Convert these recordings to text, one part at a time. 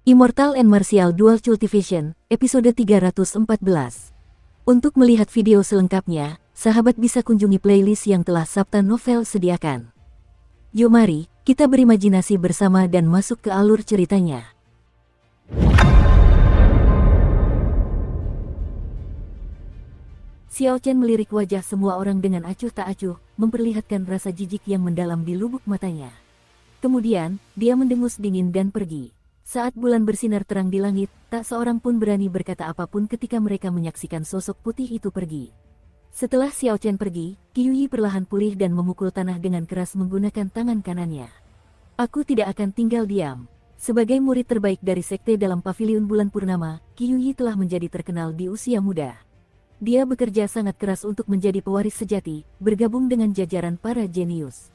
Immortal and Martial Dual Cultivation, episode 314. Untuk melihat video selengkapnya, sahabat bisa kunjungi playlist yang telah Sabta Novel sediakan. Yuk mari, kita berimajinasi bersama dan masuk ke alur ceritanya. Xiao Chen melirik wajah semua orang dengan acuh tak acuh, memperlihatkan rasa jijik yang mendalam di lubuk matanya. Kemudian, dia mendengus dingin dan pergi. Saat bulan bersinar terang di langit, tak seorang pun berani berkata apapun ketika mereka menyaksikan sosok putih itu pergi. Setelah Xiao Chen pergi, Qiuyi perlahan pulih dan memukul tanah dengan keras menggunakan tangan kanannya. Aku tidak akan tinggal diam. Sebagai murid terbaik dari sekte dalam Paviliun Bulan Purnama, Qiuyi telah menjadi terkenal di usia muda. Dia bekerja sangat keras untuk menjadi pewaris sejati, bergabung dengan jajaran para jenius.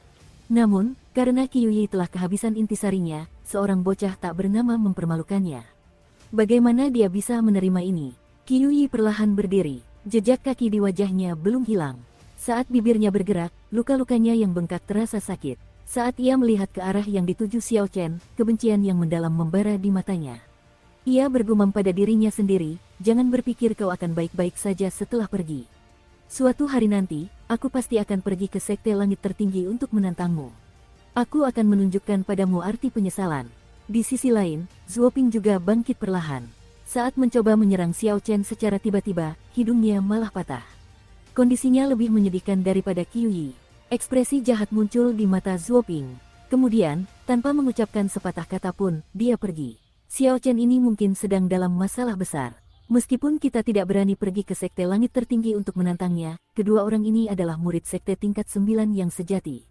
Namun, karena Qiuyi telah kehabisan intisarinya, seorang bocah tak bernama mempermalukannya. Bagaimana dia bisa menerima ini? Qiuyi perlahan berdiri, jejak kaki di wajahnya belum hilang. Saat bibirnya bergerak, luka-lukanya yang bengkak terasa sakit. Saat ia melihat ke arah yang dituju Xiao Chen, kebencian yang mendalam membara di matanya. Ia bergumam pada dirinya sendiri, jangan berpikir kau akan baik-baik saja setelah pergi. Suatu hari nanti, aku pasti akan pergi ke sekte langit tertinggi untuk menantangmu. Aku akan menunjukkan padamu arti penyesalan. Di sisi lain, Zuoping juga bangkit perlahan. Saat mencoba menyerang Xiao Chen secara tiba-tiba, hidungnya malah patah. Kondisinya lebih menyedihkan daripada Qiuyi. Ekspresi jahat muncul di mata Zuoping. Kemudian, tanpa mengucapkan sepatah kata pun, dia pergi. Xiao Chen ini mungkin sedang dalam masalah besar. Meskipun kita tidak berani pergi ke sekte langit tertinggi untuk menantangnya, kedua orang ini adalah murid sekte tingkat 9 yang sejati.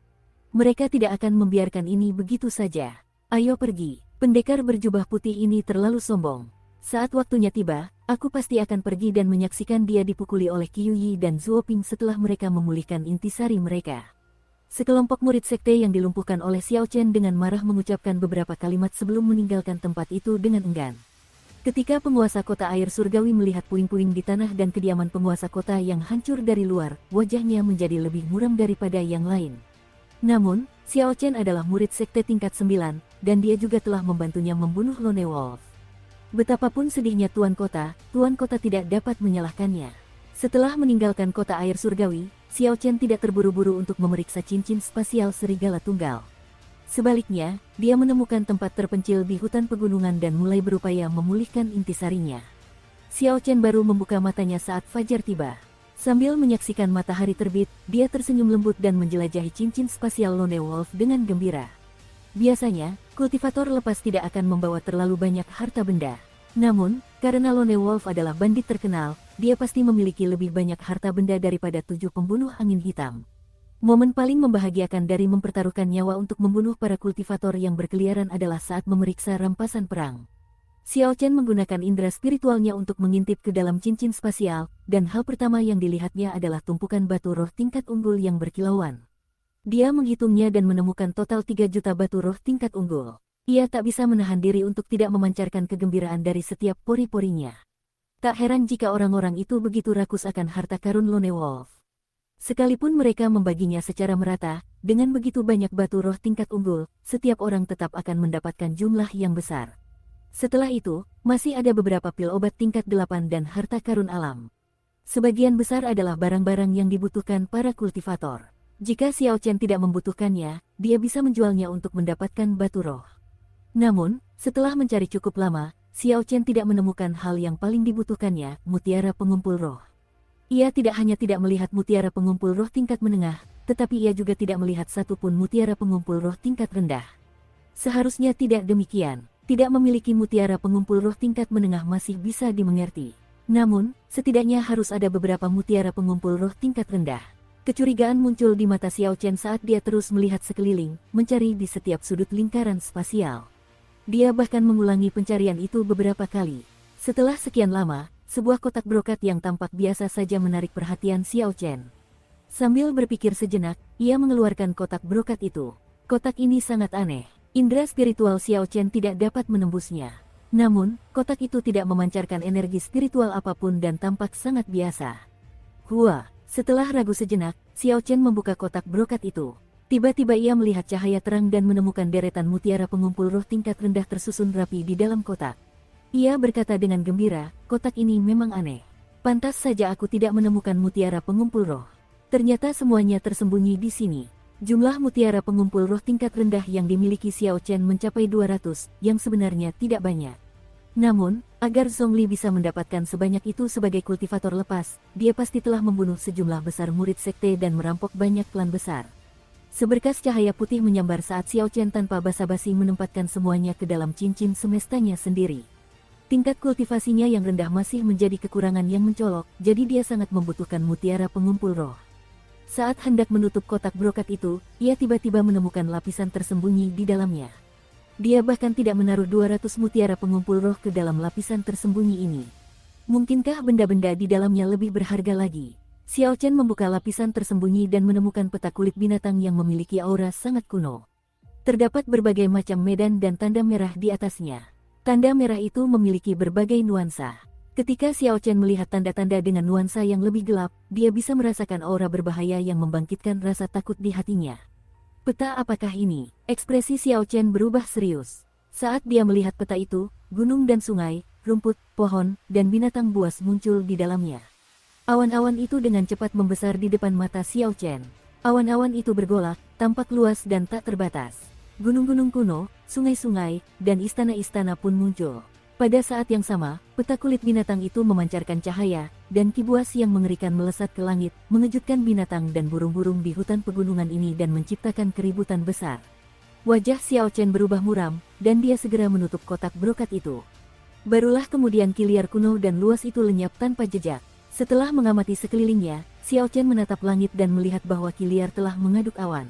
Mereka tidak akan membiarkan ini begitu saja. Ayo pergi. Pendekar berjubah putih ini terlalu sombong. Saat waktunya tiba, aku pasti akan pergi dan menyaksikan dia dipukuli oleh Qiuyi dan Zuoping setelah mereka memulihkan intisari mereka. Sekelompok murid sekte yang dilumpuhkan oleh Xiao Chen dengan marah mengucapkan beberapa kalimat sebelum meninggalkan tempat itu dengan enggan. Ketika penguasa kota air surgawi melihat puing-puing di tanah dan kediaman penguasa kota yang hancur dari luar, wajahnya menjadi lebih muram daripada yang lain. Namun, Xiao Chen adalah murid sekte tingkat 9, dan dia juga telah membantunya membunuh Lone Wolf. Betapapun sedihnya Tuan Kota tidak dapat menyalahkannya. Setelah meninggalkan kota air surgawi, Xiao Chen tidak terburu-buru untuk memeriksa cincin spasial serigala tunggal. Sebaliknya, dia menemukan tempat terpencil di hutan pegunungan dan mulai berupaya memulihkan intisarinya. Xiao Chen baru membuka matanya saat fajar tiba. Sambil menyaksikan matahari terbit, dia tersenyum lembut dan menjelajahi cincin spasial Lone Wolf dengan gembira. Biasanya, kultivator lepas tidak akan membawa terlalu banyak harta benda. Namun, karena Lone Wolf adalah bandit terkenal, dia pasti memiliki lebih banyak harta benda daripada 7 pembunuh angin hitam. Momen paling membahagiakan dari mempertaruhkan nyawa untuk membunuh para kultivator yang berkeliaran adalah saat memeriksa rampasan perang. Xiao Chen menggunakan indera spiritualnya untuk mengintip ke dalam cincin spasial, dan hal pertama yang dilihatnya adalah tumpukan batu roh tingkat unggul yang berkilauan. Dia menghitungnya dan menemukan total 3 juta batu roh tingkat unggul. Ia tak bisa menahan diri untuk tidak memancarkan kegembiraan dari setiap pori-porinya. Tak heran jika orang-orang itu begitu rakus akan harta karun Lone Wolf. Sekalipun mereka membaginya secara merata, dengan begitu banyak batu roh tingkat unggul, setiap orang tetap akan mendapatkan jumlah yang besar. Setelah itu, masih ada beberapa pil obat tingkat 8 dan harta karun alam. Sebagian besar adalah barang-barang yang dibutuhkan para kultivator. Jika Xiao Chen tidak membutuhkannya, dia bisa menjualnya untuk mendapatkan batu roh. Namun, setelah mencari cukup lama, Xiao Chen tidak menemukan hal yang paling dibutuhkannya, mutiara pengumpul roh. Ia tidak hanya tidak melihat mutiara pengumpul roh tingkat menengah, tetapi ia juga tidak melihat satupun mutiara pengumpul roh tingkat rendah. Seharusnya tidak demikian. Tidak memiliki mutiara pengumpul roh tingkat menengah masih bisa dimengerti. Namun, setidaknya harus ada beberapa mutiara pengumpul roh tingkat rendah. Kecurigaan muncul di mata Xiao Chen saat dia terus melihat sekeliling, mencari di setiap sudut lingkaran spasial. Dia bahkan mengulangi pencarian itu beberapa kali. Setelah sekian lama, sebuah kotak brokat yang tampak biasa saja menarik perhatian Xiao Chen. Sambil berpikir sejenak, ia mengeluarkan kotak brokat itu. Kotak ini sangat aneh. Indera spiritual Xiao Chen tidak dapat menembusnya. Namun, kotak itu tidak memancarkan energi spiritual apapun dan tampak sangat biasa. Setelah ragu sejenak, Xiao Chen membuka kotak brokat itu. Tiba-tiba ia melihat cahaya terang dan menemukan deretan mutiara pengumpul roh tingkat rendah tersusun rapi di dalam kotak. Ia berkata dengan gembira, kotak ini memang aneh. Pantas saja aku tidak menemukan mutiara pengumpul roh. Ternyata semuanya tersembunyi di sini. Jumlah mutiara pengumpul roh tingkat rendah yang dimiliki Xiao Chen mencapai 200, yang sebenarnya tidak banyak. Namun, agar Zhongli bisa mendapatkan sebanyak itu sebagai kultivator lepas, dia pasti telah membunuh sejumlah besar murid sekte dan merampok banyak klan besar. Seberkas cahaya putih menyambar saat Xiao Chen tanpa basa-basi menempatkan semuanya ke dalam cincin semestanya sendiri. Tingkat kultivasinya yang rendah masih menjadi kekurangan yang mencolok, jadi dia sangat membutuhkan mutiara pengumpul roh. Saat hendak menutup kotak brokat itu, ia tiba-tiba menemukan lapisan tersembunyi di dalamnya. Dia bahkan tidak menaruh 200 mutiara pengumpul roh ke dalam lapisan tersembunyi ini. Mungkinkah benda-benda di dalamnya lebih berharga lagi? Xiao Chen membuka lapisan tersembunyi dan menemukan peta kulit binatang yang memiliki aura sangat kuno. Terdapat berbagai macam medan dan tanda merah di atasnya. Tanda merah itu memiliki berbagai nuansa. Ketika Xiao Chen melihat tanda-tanda dengan nuansa yang lebih gelap, dia bisa merasakan aura berbahaya yang membangkitkan rasa takut di hatinya. Peta apakah ini? Ekspresi Xiao Chen berubah serius. Saat dia melihat peta itu, gunung dan sungai, rumput, pohon, dan binatang buas muncul di dalamnya. Awan-awan itu dengan cepat membesar di depan mata Xiao Chen. Awan-awan itu bergolak, tampak luas dan tak terbatas. Gunung-gunung kuno, sungai-sungai, dan istana-istana pun muncul. Pada saat yang sama, peta kulit binatang itu memancarkan cahaya, dan kibuas yang mengerikan melesat ke langit, mengejutkan binatang dan burung-burung di hutan pegunungan ini dan menciptakan keributan besar. Wajah Xiao Chen berubah muram, dan dia segera menutup kotak brokat itu. Barulah kemudian Kiliar kuno dan luas itu lenyap tanpa jejak. Setelah mengamati sekelilingnya, Xiao Chen menatap langit dan melihat bahwa Kiliar telah mengaduk awan.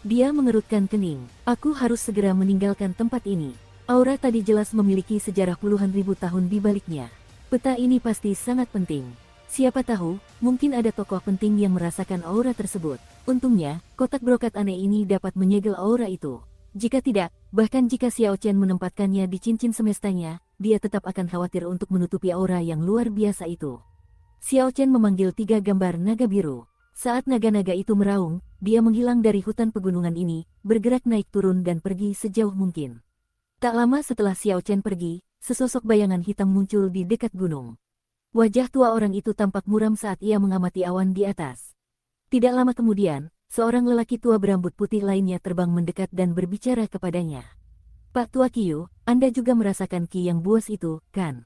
Dia mengerutkan kening. Aku harus segera meninggalkan tempat ini. Aura tadi jelas memiliki sejarah puluhan ribu tahun di baliknya. Peta ini pasti sangat penting. Siapa tahu, mungkin ada tokoh penting yang merasakan aura tersebut. Untungnya, kotak brokat aneh ini dapat menyegel aura itu. Jika tidak, bahkan jika Xiao Chen menempatkannya di cincin semestanya, dia tetap akan khawatir untuk menutupi aura yang luar biasa itu. Xiao Chen memanggil 3 gambar naga biru. Saat naga-naga itu meraung, dia menghilang dari hutan pegunungan ini, bergerak naik turun dan pergi sejauh mungkin. Tak lama setelah Xiao Chen pergi, sesosok bayangan hitam muncul di dekat gunung. Wajah tua orang itu tampak muram saat ia mengamati awan di atas. Tidak lama kemudian, seorang lelaki tua berambut putih lainnya terbang mendekat dan berbicara kepadanya. Pak Tua Qiu, Anda juga merasakan ki yang buas itu, kan?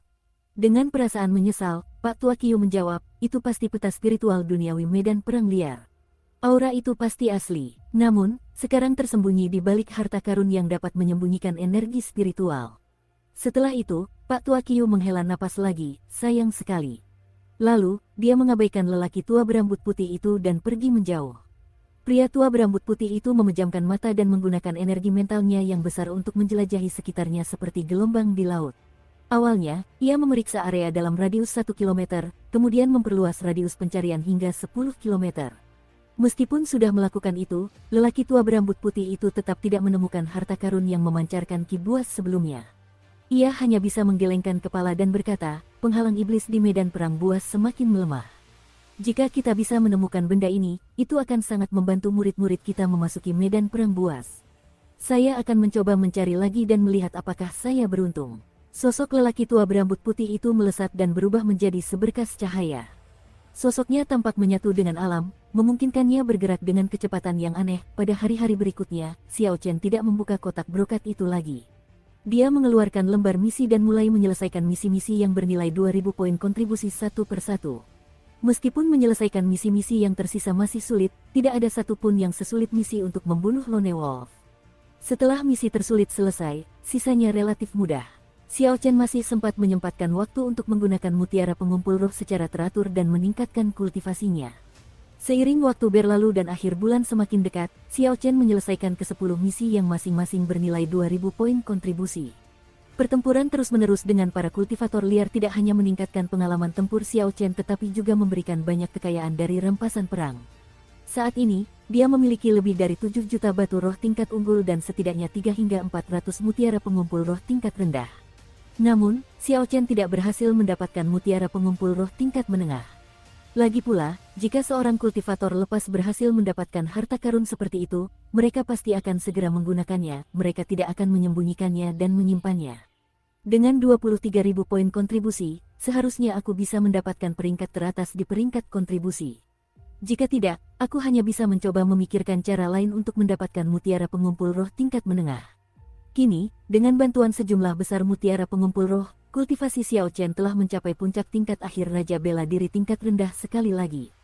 Dengan perasaan menyesal, Pak Tua Qiu menjawab, itu pasti peta spiritual duniawi medan perang liar. Aura itu pasti asli, namun, sekarang tersembunyi di balik harta karun yang dapat menyembunyikan energi spiritual. Setelah itu, Pak Tua Qiu menghela napas lagi, sayang sekali. Lalu, dia mengabaikan lelaki tua berambut putih itu dan pergi menjauh. Pria tua berambut putih itu memejamkan mata dan menggunakan energi mentalnya yang besar untuk menjelajahi sekitarnya seperti gelombang di laut. Awalnya, ia memeriksa area dalam radius 1 km, kemudian memperluas radius pencarian hingga 10 km. Meskipun sudah melakukan itu, lelaki tua berambut putih itu tetap tidak menemukan harta karun yang memancarkan ki buas sebelumnya. Ia hanya bisa menggelengkan kepala dan berkata, penghalang iblis di medan perang buas semakin melemah. Jika kita bisa menemukan benda ini, itu akan sangat membantu murid-murid kita memasuki medan perang buas. Saya akan mencoba mencari lagi dan melihat apakah saya beruntung. Sosok lelaki tua berambut putih itu melesat dan berubah menjadi seberkas cahaya. Sosoknya tampak menyatu dengan alam, memungkinkannya bergerak dengan kecepatan yang aneh. Pada hari-hari berikutnya, Xiao Chen tidak membuka kotak brokat itu lagi. Dia mengeluarkan lembar misi dan mulai menyelesaikan misi-misi yang bernilai 2000 poin kontribusi satu persatu. Meskipun menyelesaikan misi-misi yang tersisa masih sulit, tidak ada satupun yang sesulit misi untuk membunuh Lone Wolf. Setelah misi tersulit selesai, sisanya relatif mudah. Xiao Chen masih sempat menyempatkan waktu untuk menggunakan mutiara pengumpul roh secara teratur dan meningkatkan kultivasinya. Seiring waktu berlalu dan akhir bulan semakin dekat, Xiao Chen menyelesaikan ke-10 misi yang masing-masing bernilai 2000 poin kontribusi. Pertempuran terus-menerus dengan para kultivator liar tidak hanya meningkatkan pengalaman tempur Xiao Chen tetapi juga memberikan banyak kekayaan dari rampasan perang. Saat ini, dia memiliki lebih dari 7 juta batu roh tingkat unggul dan setidaknya 3 hingga 400 mutiara pengumpul roh tingkat rendah. Namun, Xiao Chen tidak berhasil mendapatkan mutiara pengumpul roh tingkat menengah. Lagi pula, jika seorang kultivator lepas berhasil mendapatkan harta karun seperti itu, mereka pasti akan segera menggunakannya, mereka tidak akan menyembunyikannya dan menyimpannya. Dengan 23.000 poin kontribusi, seharusnya aku bisa mendapatkan peringkat teratas di peringkat kontribusi. Jika tidak, aku hanya bisa mencoba memikirkan cara lain untuk mendapatkan mutiara pengumpul roh tingkat menengah. Kini, dengan bantuan sejumlah besar mutiara pengumpul roh, kultivasi Xiao Chen telah mencapai puncak tingkat akhir Raja Bela Diri tingkat rendah sekali lagi.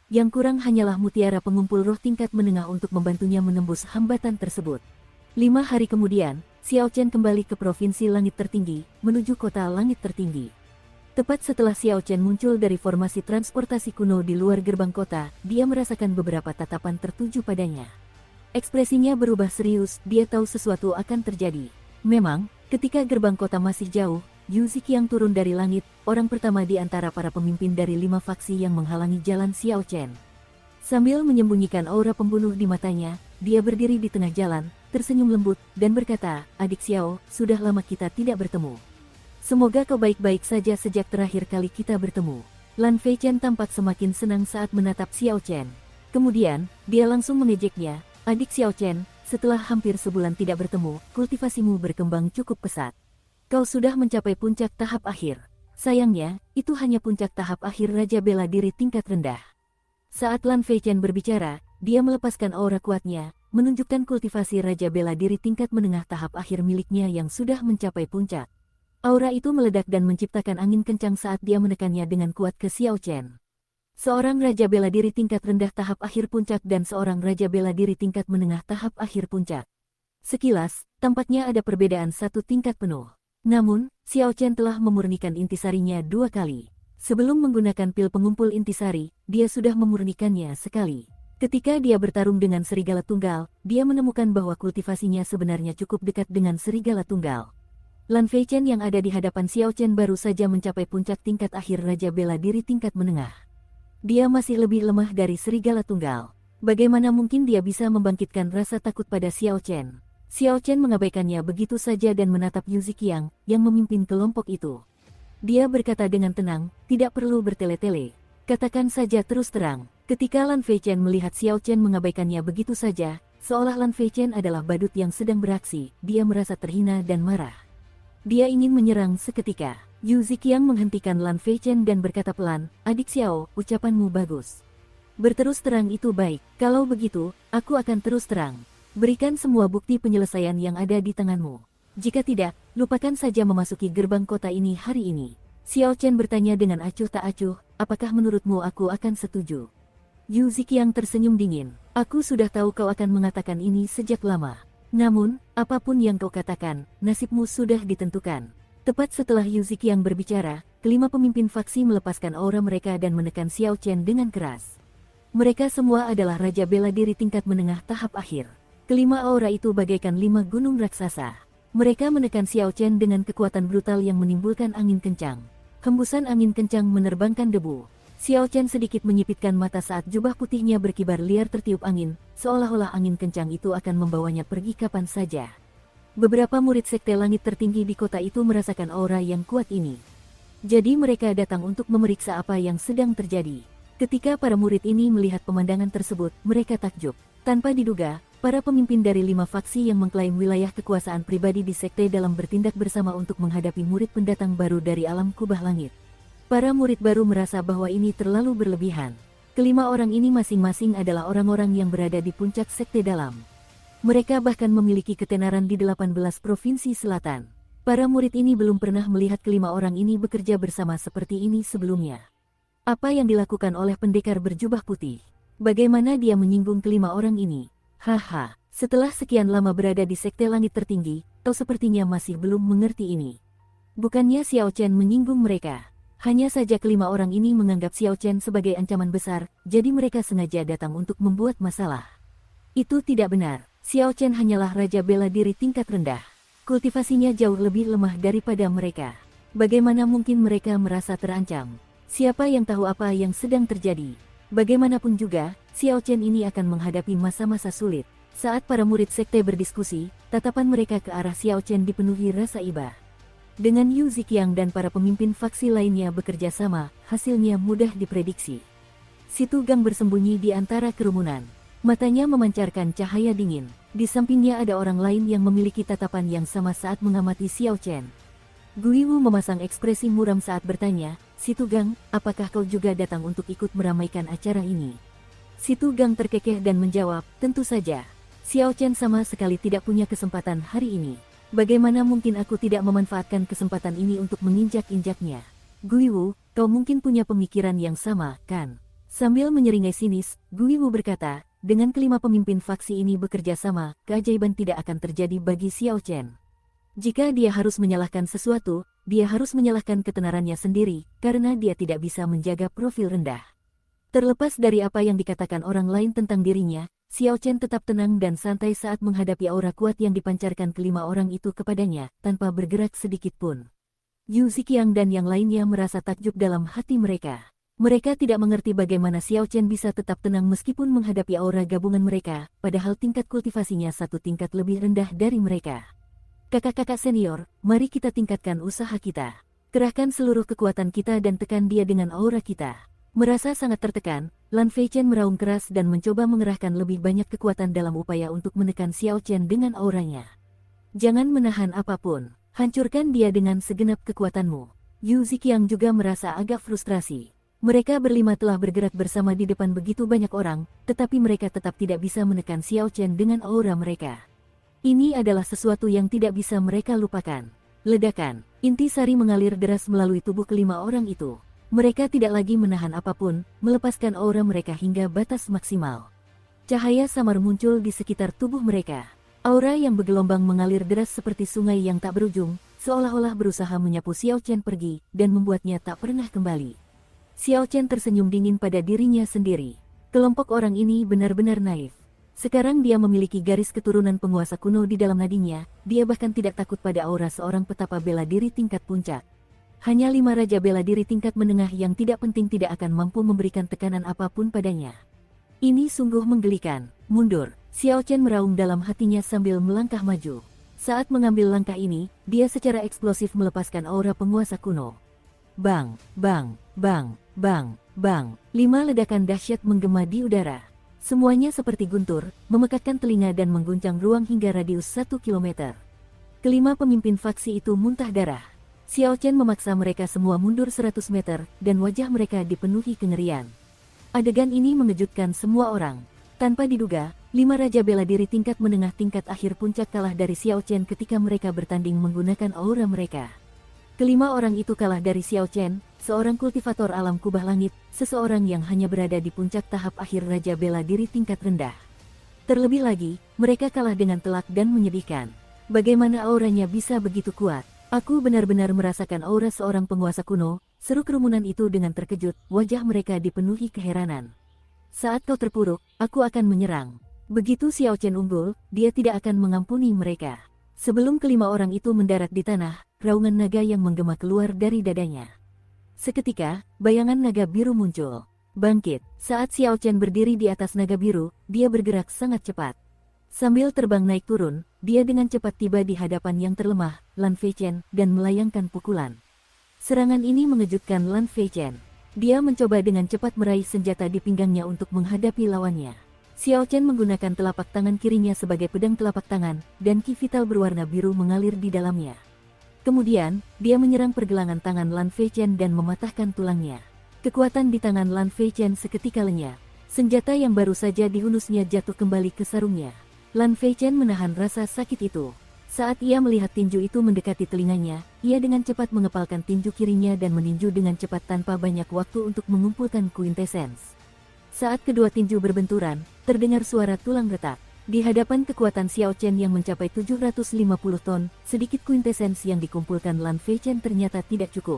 Yang kurang hanyalah mutiara pengumpul roh tingkat menengah untuk membantunya menembus hambatan tersebut. 5 hari kemudian, Xiao Chen kembali ke Provinsi Langit Tertinggi, menuju Kota Langit Tertinggi. Tepat setelah Xiao Chen muncul dari formasi transportasi kuno di luar gerbang kota, dia merasakan beberapa tatapan tertuju padanya. Ekspresinya berubah serius, dia tahu sesuatu akan terjadi. Memang, ketika gerbang kota masih jauh, Yu Ziqiang turun dari langit, orang pertama di antara para pemimpin dari 5 faksi yang menghalangi jalan Xiao Chen. Sambil menyembunyikan aura pembunuh di matanya, dia berdiri di tengah jalan, tersenyum lembut, dan berkata, "Adik Xiao, sudah lama kita tidak bertemu. Semoga kau baik-baik saja sejak terakhir kali kita bertemu." Lan Feichen tampak semakin senang saat menatap Xiao Chen. Kemudian, dia langsung mengejeknya, "Adik Xiao Chen, setelah hampir sebulan tidak bertemu, kultivasimu berkembang cukup pesat. Kau sudah mencapai puncak tahap akhir. Sayangnya, itu hanya puncak tahap akhir Raja Bela Diri tingkat rendah." Saat Lan Feichen berbicara, dia melepaskan aura kuatnya, menunjukkan kultivasi Raja Bela Diri tingkat menengah tahap akhir miliknya yang sudah mencapai puncak. Aura itu meledak dan menciptakan angin kencang saat dia menekannya dengan kuat ke Xiao Chen. Seorang Raja Bela Diri tingkat rendah tahap akhir puncak dan seorang Raja Bela Diri tingkat menengah tahap akhir puncak. Sekilas, tampaknya ada perbedaan satu tingkat penuh. Namun, Xiao Chen telah memurnikan intisarinya 2 kali. Sebelum menggunakan pil pengumpul intisari, dia sudah memurnikannya sekali. Ketika dia bertarung dengan serigala tunggal, dia menemukan bahwa kultivasinya sebenarnya cukup dekat dengan serigala tunggal. Lan Feichen yang ada di hadapan Xiao Chen baru saja mencapai puncak tingkat akhir Raja Bela Diri tingkat menengah. Dia masih lebih lemah dari serigala tunggal. Bagaimana mungkin dia bisa membangkitkan rasa takut pada Xiao Chen? Xiao Chen mengabaikannya begitu saja dan menatap Yu Ziqiang, yang memimpin kelompok itu. Dia berkata dengan tenang, "Tidak perlu bertele-tele. Katakan saja terus terang." Ketika Lan Feichen melihat Xiao Chen mengabaikannya begitu saja, seolah Lan Feichen adalah badut yang sedang beraksi, dia merasa terhina dan marah. Dia ingin menyerang seketika. Yu Ziqiang menghentikan Lan Feichen dan berkata pelan, "Adik Xiao, ucapanmu bagus. Berterus terang itu baik. Kalau begitu, aku akan terus terang. Berikan semua bukti penyelesaian yang ada di tanganmu. Jika tidak, lupakan saja memasuki gerbang kota ini hari ini." Xiao Chen bertanya dengan acuh tak acuh, "Apakah menurutmu aku akan setuju?" Yu Ziqiang tersenyum dingin. "Aku sudah tahu kau akan mengatakan ini sejak lama. Namun, apapun yang kau katakan, nasibmu sudah ditentukan." Tepat setelah Yu Ziqiang berbicara, kelima pemimpin faksi melepaskan aura mereka dan menekan Xiao Chen dengan keras. Mereka semua adalah Raja Bela Diri tingkat menengah tahap akhir. Kelima aura itu bagaikan 5 gunung raksasa. Mereka menekan Xiao Chen dengan kekuatan brutal yang menimbulkan angin kencang. Hembusan angin kencang menerbangkan debu. Xiao Chen sedikit menyipitkan mata saat jubah putihnya berkibar liar tertiup angin, seolah-olah angin kencang itu akan membawanya pergi kapan saja. Beberapa murid sekte langit tertinggi di kota itu merasakan aura yang kuat ini. Jadi mereka datang untuk memeriksa apa yang sedang terjadi. Ketika para murid ini melihat pemandangan tersebut, mereka takjub. Tanpa diduga, para pemimpin dari 5 faksi yang mengklaim wilayah kekuasaan pribadi di sekte dalam bertindak bersama untuk menghadapi murid pendatang baru dari alam kubah langit. Para murid baru merasa bahwa ini terlalu berlebihan. Kelima orang ini masing-masing adalah orang-orang yang berada di puncak sekte dalam. Mereka bahkan memiliki ketenaran di 18 provinsi selatan. Para murid ini belum pernah melihat kelima orang ini bekerja bersama seperti ini sebelumnya. Apa yang dilakukan oleh pendekar berjubah putih? Bagaimana dia menyinggung kelima orang ini? Haha, setelah sekian lama berada di sekte langit tertinggi, kau sepertinya masih belum mengerti ini. Bukannya Xiao Chen menyinggung mereka. Hanya saja kelima orang ini menganggap Xiao Chen sebagai ancaman besar, jadi mereka sengaja datang untuk membuat masalah. Itu tidak benar. Xiao Chen hanyalah Raja Bela Diri tingkat rendah. Kultivasinya jauh lebih lemah daripada mereka. Bagaimana mungkin mereka merasa terancam? Siapa yang tahu apa yang sedang terjadi? Bagaimanapun juga, Xiao Chen ini akan menghadapi masa-masa sulit. Saat para murid sekte berdiskusi, tatapan mereka ke arah Xiao Chen dipenuhi rasa iba. Dengan Yu Ziqiang dan para pemimpin faksi lainnya bekerja sama, hasilnya mudah diprediksi. Si Tugang bersembunyi di antara kerumunan. Matanya memancarkan cahaya dingin. Di sampingnya ada orang lain yang memiliki tatapan yang sama saat mengamati Xiao Chen. Guiwu memasang ekspresi muram saat bertanya, "Si Tugang, apakah kau juga datang untuk ikut meramaikan acara ini?" Si Tugang terkekeh dan menjawab, "Tentu saja. Xiao Chen sama sekali tidak punya kesempatan hari ini. Bagaimana mungkin aku tidak memanfaatkan kesempatan ini untuk menginjak-injaknya?" "Guiwu, kau mungkin punya pemikiran yang sama, kan?" Sambil menyeringai sinis, Guiwu berkata, "Dengan kelima pemimpin faksi ini bekerja sama, keajaiban tidak akan terjadi bagi Xiao Chen. Jika dia harus menyalahkan sesuatu, dia harus menyalahkan ketenarannya sendiri, karena dia tidak bisa menjaga profil rendah." Terlepas dari apa yang dikatakan orang lain tentang dirinya, Xiao Chen tetap tenang dan santai saat menghadapi aura kuat yang dipancarkan kelima orang itu kepadanya, tanpa bergerak sedikit pun. Yu Ziqiang dan yang lainnya merasa takjub dalam hati mereka. Mereka tidak mengerti bagaimana Xiao Chen bisa tetap tenang meskipun menghadapi aura gabungan mereka, padahal tingkat kultivasinya satu tingkat lebih rendah dari mereka. "Kakak-kakak senior, mari kita tingkatkan usaha kita. Kerahkan seluruh kekuatan kita dan tekan dia dengan aura kita." Merasa sangat tertekan, Lan Feichen meraung keras dan mencoba mengerahkan lebih banyak kekuatan dalam upaya untuk menekan Xiao Chen dengan auranya. "Jangan menahan apapun, hancurkan dia dengan segenap kekuatanmu." Yu Ziqiang juga merasa agak frustrasi. Mereka berlima telah bergerak bersama di depan begitu banyak orang, tetapi mereka tetap tidak bisa menekan Xiao Chen dengan aura mereka. Ini adalah sesuatu yang tidak bisa mereka lupakan. Ledakan, intisari mengalir deras melalui tubuh kelima orang itu. Mereka tidak lagi menahan apapun, melepaskan aura mereka hingga batas maksimal. Cahaya samar muncul di sekitar tubuh mereka. Aura yang bergelombang mengalir deras seperti sungai yang tak berujung, seolah-olah berusaha menyapu Xiao Chen pergi, dan membuatnya tak pernah kembali. Xiao Chen tersenyum dingin pada dirinya sendiri. Kelompok orang ini benar-benar naif. Sekarang dia memiliki garis keturunan penguasa kuno di dalam nadinya, dia bahkan tidak takut pada aura seorang petapa bela diri tingkat puncak. Hanya 5 raja bela diri tingkat menengah yang tidak penting tidak akan mampu memberikan tekanan apapun padanya. Ini sungguh menggelikan. "Mundur!" Xiao Chen meraung dalam hatinya sambil melangkah maju. Saat mengambil langkah ini, dia secara eksplosif melepaskan aura penguasa kuno. Bang, bang, bang, bang, bang. 5 ledakan dahsyat menggema di udara. Semuanya seperti guntur, memekakkan telinga dan mengguncang ruang hingga radius 1 kilometer. Kelima pemimpin faksi itu muntah darah. Xiao Chen memaksa mereka semua mundur 100 meter, dan wajah mereka dipenuhi kengerian. Adegan ini mengejutkan semua orang. Tanpa diduga, 5 raja bela diri tingkat menengah tingkat akhir puncak kalah dari Xiao Chen ketika mereka bertanding menggunakan aura mereka. Kelima orang itu kalah dari Xiao Chen, seorang kultivator alam kubah langit, seseorang yang hanya berada di puncak tahap akhir raja bela diri tingkat rendah. Terlebih lagi, mereka kalah dengan telak dan menyedihkan. Bagaimana auranya bisa begitu kuat? "Aku benar-benar merasakan aura seorang penguasa kuno," seru kerumunan itu dengan terkejut, wajah mereka dipenuhi keheranan. "Saat kau terpuruk, aku akan menyerang." Begitu Xiao Chen unggul, dia tidak akan mengampuni mereka. Sebelum kelima orang itu mendarat di tanah, raungan naga yang menggema keluar dari dadanya. Seketika, bayangan naga biru muncul. Bangkit, saat Xiao Chen berdiri di atas naga biru, dia bergerak sangat cepat. Sambil terbang naik turun, dia dengan cepat tiba di hadapan yang terlemah, Lan Feichen, dan melayangkan pukulan. Serangan ini mengejutkan Lan Feichen. Dia mencoba dengan cepat meraih senjata di pinggangnya untuk menghadapi lawannya. Xiao Chen menggunakan telapak tangan kirinya sebagai pedang telapak tangan, dan ki vital berwarna biru mengalir di dalamnya. Kemudian, dia menyerang pergelangan tangan Lan Feichen dan mematahkan tulangnya. Kekuatan di tangan Lan Feichen seketika lenyap. Senjata yang baru saja dihunusnya jatuh kembali ke sarungnya. Lan Feichen menahan rasa sakit itu. Saat ia melihat tinju itu mendekati telinganya, ia dengan cepat mengepalkan tinju kirinya dan meninju dengan cepat tanpa banyak waktu untuk mengumpulkan quintessence. Saat kedua tinju berbenturan, terdengar suara tulang retak. Di hadapan kekuatan Xiao Chen yang mencapai 750 ton, sedikit quintessence yang dikumpulkan Lan Feichen ternyata tidak cukup.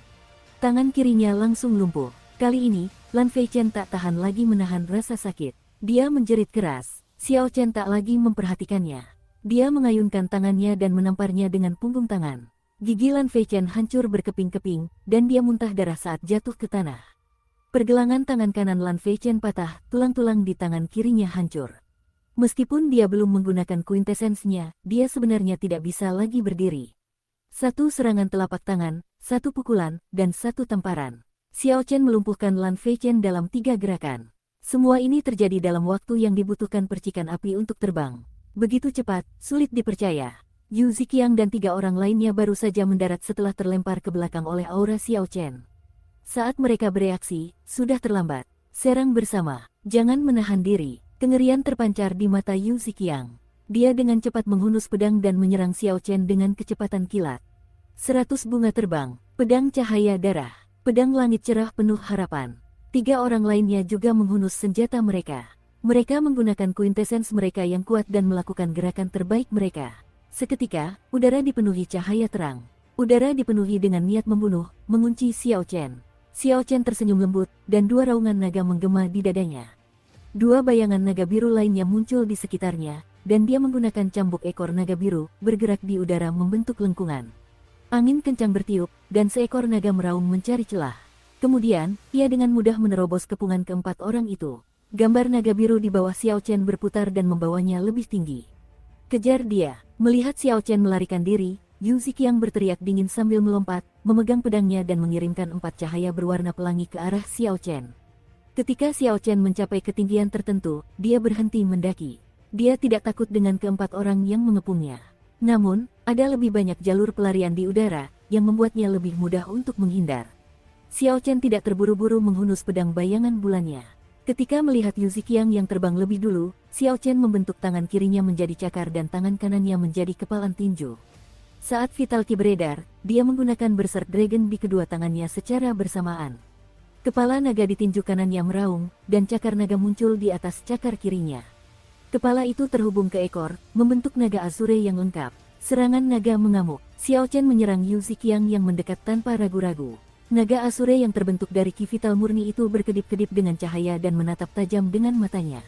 Tangan kirinya langsung lumpuh. Kali ini, Lan Feichen tak tahan lagi menahan rasa sakit. Dia menjerit keras. Xiao Chen tak lagi memperhatikannya. Dia mengayunkan tangannya dan menamparnya dengan punggung tangan. Gigi Lan Feichen hancur berkeping-keping, dan dia muntah darah saat jatuh ke tanah. Pergelangan tangan kanan Lan Feichen patah, tulang-tulang di tangan kirinya hancur. Meskipun dia belum menggunakan quintessence-nya, dia sebenarnya tidak bisa lagi berdiri. 1 serangan telapak tangan, 1 pukulan, dan 1 tamparan. Xiao Chen melumpuhkan Lan Feichen dalam 3 gerakan. Semua ini terjadi dalam waktu yang dibutuhkan percikan api untuk terbang. Begitu cepat, sulit dipercaya. Yu Ziqiang dan 3 orang lainnya baru saja mendarat setelah terlempar ke belakang oleh aura Xiao Chen. Saat mereka bereaksi, sudah terlambat. Serang bersama, jangan menahan diri. Kengerian terpancar di mata Yu Ziqiang. Dia dengan cepat menghunus pedang dan menyerang Xiao Chen dengan kecepatan kilat. 100 bunga terbang, pedang cahaya darah, pedang langit cerah penuh harapan. 3 orang lainnya juga menghunus senjata mereka. Mereka menggunakan quintessence mereka yang kuat dan melakukan gerakan terbaik mereka. Seketika, udara dipenuhi cahaya terang. Udara dipenuhi dengan niat membunuh, mengunci Xiao Chen. Xiao Chen tersenyum lembut, dan 2 raungan naga menggema di dadanya. 2 bayangan naga biru lainnya muncul di sekitarnya, dan dia menggunakan cambuk ekor naga biru, bergerak di udara membentuk lengkungan. Angin kencang bertiup, dan seekor naga meraung mencari celah. Kemudian, ia dengan mudah menerobos kepungan keempat orang itu. Gambar naga biru di bawah Xiao Chen berputar dan membawanya lebih tinggi. Kejar dia. Melihat Xiao Chen melarikan diri, Yu Ziqiang berteriak dingin sambil melompat, memegang pedangnya dan mengirimkan 4 cahaya berwarna pelangi ke arah Xiao Chen. Ketika Xiao Chen mencapai ketinggian tertentu, dia berhenti mendaki. Dia tidak takut dengan keempat orang yang mengepungnya. Namun, ada lebih banyak jalur pelarian di udara, yang membuatnya lebih mudah untuk menghindar. Xiao Chen tidak terburu-buru menghunus pedang bayangan bulannya. Ketika melihat Yu Ziqiang yang terbang lebih dulu, Xiao Chen membentuk tangan kirinya menjadi cakar dan tangan kanannya menjadi kepalan tinju. Saat Vital Ki beredar, dia menggunakan Berserk Dragon di kedua tangannya secara bersamaan. Kepala naga di tinju kanannya meraung, dan cakar naga muncul di atas cakar kirinya. Kepala itu terhubung ke ekor, membentuk naga Azure yang lengkap. Serangan naga mengamuk. Xiao Chen menyerang Yu Ziqiang yang mendekat tanpa ragu-ragu. Naga Azure yang terbentuk dari ki vital murni itu berkedip-kedip dengan cahaya dan menatap tajam dengan matanya.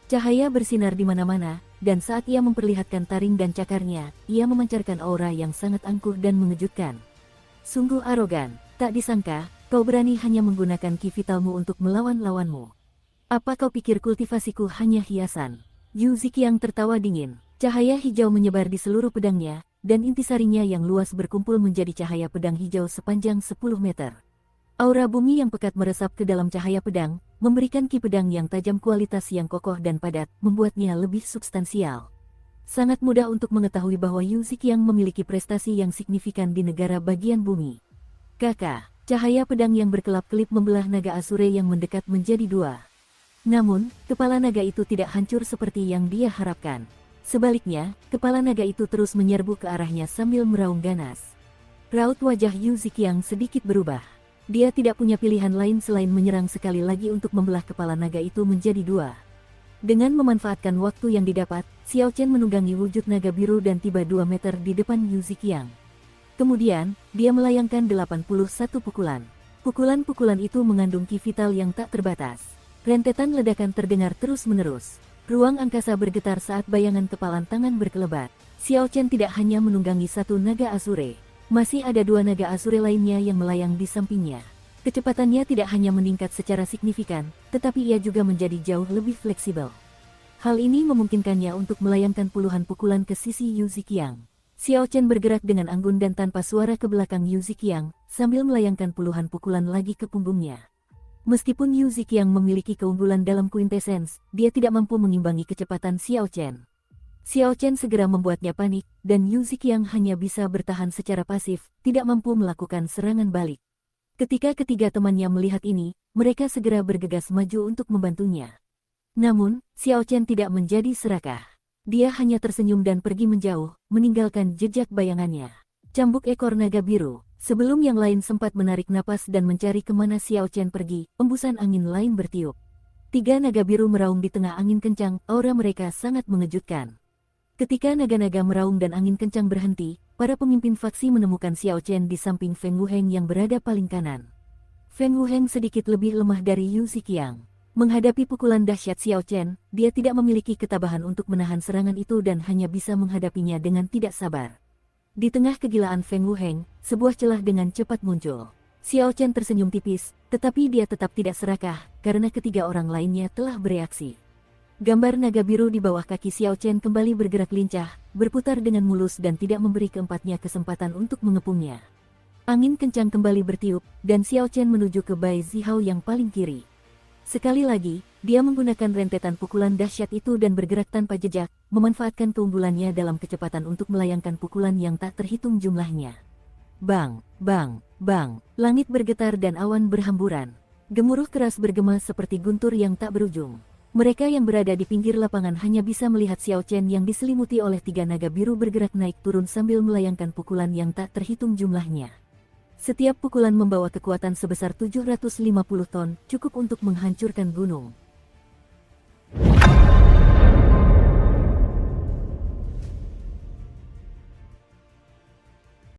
Cahaya bersinar di mana-mana, dan saat ia memperlihatkan taring dan cakarnya, ia memancarkan aura yang sangat angkuh dan mengejutkan. Sungguh arogan, tak disangka, kau berani hanya menggunakan ki vitalmu untuk melawan lawanmu. Apa kau pikir kultivasiku hanya hiasan? Yu Ziqiang tertawa dingin. Cahaya hijau menyebar di seluruh pedangnya, dan intisarinya yang luas berkumpul menjadi cahaya pedang hijau sepanjang 10 meter. Aura bumi yang pekat meresap ke dalam cahaya pedang, memberikan ki pedang yang tajam kualitas yang kokoh dan padat, membuatnya lebih substansial. Sangat mudah untuk mengetahui bahwa Yu Ziqiang memiliki prestasi yang signifikan di negara bagian bumi. Kakak, cahaya pedang yang berkelap-kelip membelah naga Azure yang mendekat menjadi 2. Namun, kepala naga itu tidak hancur seperti yang dia harapkan. Sebaliknya, kepala naga itu terus menyerbu ke arahnya sambil meraung ganas. Raut wajah Yu Ziqiang sedikit berubah. Dia tidak punya pilihan lain selain menyerang sekali lagi untuk membelah kepala naga itu menjadi 2. Dengan memanfaatkan waktu yang didapat, Xiao Chen menunggangi wujud naga biru dan tiba 2 meter di depan Yu Ziqiang. Kemudian, dia melayangkan 81 pukulan. Pukulan-pukulan itu mengandung ki vital yang tak terbatas. Rentetan ledakan terdengar terus-menerus. Ruang angkasa bergetar saat bayangan kepalan tangan berkelebat. Xiao Chen tidak hanya menunggangi 1 naga Azure. Masih ada 2 naga Azure lainnya yang melayang di sampingnya. Kecepatannya tidak hanya meningkat secara signifikan, tetapi ia juga menjadi jauh lebih fleksibel. Hal ini memungkinkannya untuk melayangkan puluhan pukulan ke sisi Yu Ziqiang. Xiao Chen bergerak dengan anggun dan tanpa suara ke belakang Yu Ziqiang, sambil melayangkan puluhan pukulan lagi ke punggungnya. Meskipun Yu Ziqiang memiliki keunggulan dalam quintessence, dia tidak mampu mengimbangi kecepatan Xiao Chen. Xiao Chen segera membuatnya panik, dan Yu Ziqiang hanya bisa bertahan secara pasif, tidak mampu melakukan serangan balik. Ketika ketiga temannya melihat ini, mereka segera bergegas maju untuk membantunya. Namun, Xiao Chen tidak menjadi serakah. Dia hanya tersenyum dan pergi menjauh, meninggalkan jejak bayangannya. Cambuk ekor naga biru. Sebelum yang lain sempat menarik napas dan mencari kemana Xiao Chen pergi, embusan angin lain bertiup. 3 naga biru meraung di tengah angin kencang, aura mereka sangat mengejutkan. Ketika naga-naga meraung dan angin kencang berhenti, para pemimpin faksi menemukan Xiao Chen di samping Feng Wuheng yang berada paling kanan. Feng Wuheng sedikit lebih lemah dari Yu Ziqiang. Menghadapi pukulan dahsyat Xiao Chen, dia tidak memiliki ketabahan untuk menahan serangan itu dan hanya bisa menghadapinya dengan tidak sabar. Di tengah kegilaan Feng Wuheng, sebuah celah dengan cepat muncul. Xiao Chen tersenyum tipis, tetapi dia tetap tidak serakah, karena ketiga orang lainnya telah bereaksi. Gambar naga biru di bawah kaki Xiao Chen kembali bergerak lincah, berputar dengan mulus dan tidak memberi keempatnya kesempatan untuk mengepungnya. Angin kencang kembali bertiup, dan Xiao Chen menuju ke Bai Zihao yang paling kiri. Sekali lagi, Dia menggunakan rentetan pukulan dahsyat itu dan bergerak tanpa jejak, memanfaatkan keunggulannya dalam kecepatan untuk melayangkan pukulan yang tak terhitung jumlahnya. Bang, bang, bang, langit bergetar dan awan berhamburan. Gemuruh keras bergema seperti guntur yang tak berujung. Mereka yang berada di pinggir lapangan hanya bisa melihat Xiao Chen yang diselimuti oleh 3 naga biru bergerak naik turun sambil melayangkan pukulan yang tak terhitung jumlahnya. Setiap pukulan membawa kekuatan sebesar 750 ton, cukup untuk menghancurkan gunung.